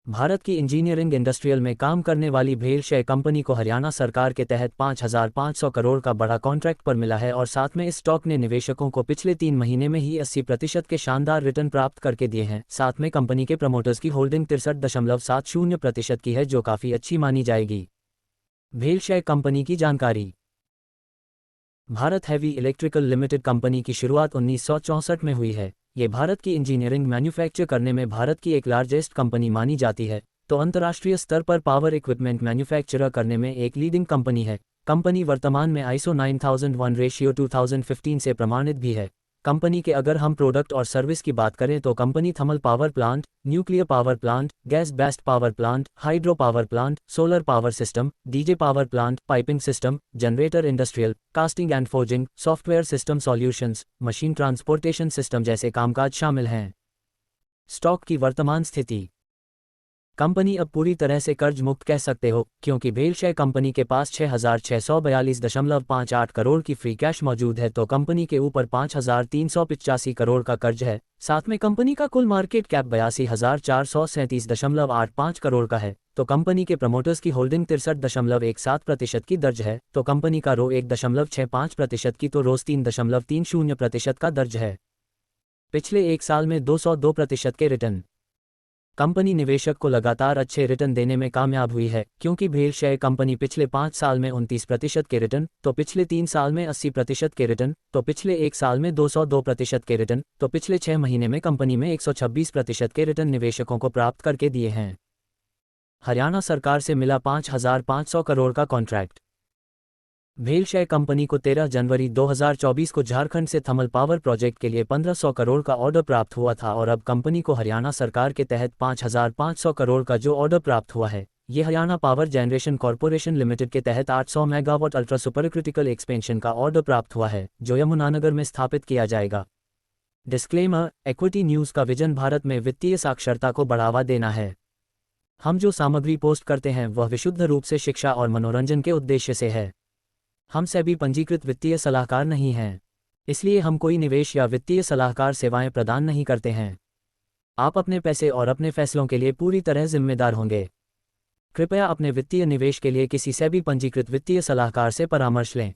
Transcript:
भारत की engineering industrial में काम करने वाली भेलशय कंपनी को हरियाणा सरकार के तहत 5,500 करोड़ का बड़ा कॉन्ट्रैक्ट पर मिला है और साथ में इस स्टॉक ने निवेशकों को पिछले 3 महीने में ही 80% के शानदार रिटर्न प्राप्त करके दिए हैं। साथ में कंपनी के प्रमोटर्स की होल्डिंग 63.70% की है, जो काफ़ी अच्छी मानी जाएगी। भेलशय कंपनी की जानकारी। Bharat heavy electrical limited company की शुरुआत 1964 में हुई है। ये भारत की इंजीनियरिंग मैन्युफैक्चर करने में भारत की एक लार्जेस्ट कंपनी मानी जाती है, तो अंतर्राष्ट्रीय स्तर पर पावर इक्विपमेंट मैन्युफैक्चर करने में एक लीडिंग कंपनी है। कंपनी वर्तमान में ISO 9001/2015 से प्रमाणित भी है। कंपनी के अगर हम प्रोडक्ट और सर्विस की बात करें तो company thermal power plant, nuclear power plant, gas based power plant, hydro power plant, solar power system, DJ power plant, piping system, generator, industrial, casting and forging, software system solutions, machine transportation system जैसे कामकाज शामिल हैं। Stock की वर्तमान स्थिति। Company अब पूरी तरह से कर्ज मुक्त कह सकते हो, क्योंकि भेलशय कंपनी के पास 6,642.58 करोड़ की फ्री कैश मौजूद है, तो कंपनी के ऊपर 5,385 करोड़ का कर्ज है। साथ में कंपनी का कुल मार्केट कैप 82,437.85 करोड़ का है, तो कंपनी के प्रमोटर्स की होल्डिंग 63.17% की दर्ज है, तो कंपनी का रो 1.65% की तो रोज 3.30% का दर्ज है। पिछले एक साल में 202% के रिटर्न। कंपनी निवेशक को लगातार अच्छे रिटर्न देने में कामयाब हुई है, क्योंकि भेलशय कंपनी पिछले 5 साल में 29% के रिटर्न, तो पिछले 3 साल में 80% के रिटर्न, तो पिछले 1 साल में 202% के रिटर्न, तो पिछले 6 महीने में कंपनी में 126% के रिटर्न निवेशकों को प्राप्त करके दिए हैं। हरियाणा सरकार से मिला 5,500 करोड़ का कॉन्ट्रैक्ट। भेलशय कंपनी को 13 जनवरी 2024 को झारखंड से थर्मल पावर प्रोजेक्ट के लिए 1,500 करोड़ का ऑर्डर प्राप्त हुआ था और अब कंपनी को हरियाणा सरकार के तहत 5,500 करोड़ का जो ऑर्डर प्राप्त हुआ है, ये Haryana power generation corporation limited के तहत 800 मेगावाट अल्ट्रा सुपरक्रिटिकल एक्सपेंशन का ऑर्डर प्राप्त हुआ है, जो यमुनानगर में स्थापित किया जाएगा। डिस्क्लेमर: इक्विटी न्यूज़ का विजन भारत में वित्तीय साक्षरता को बढ़ावा देना है। हम जो सामग्री पोस्ट करते हैं वह विशुद्ध रूप से शिक्षा और मनोरंजन के उद्देश्य से है। हम सेबी पंजीकृत वित्तीय सलाहकार नहीं हैं, इसलिए हम कोई निवेश या वित्तीय सलाहकार सेवाएं प्रदान नहीं करते हैं। आप अपने पैसे और अपने फैसलों के लिए पूरी तरह जिम्मेदार होंगे। कृपया अपने वित्तीय निवेश के लिए किसी सेबी पंजीकृत वित्तीय सलाहकार से परामर्श लें।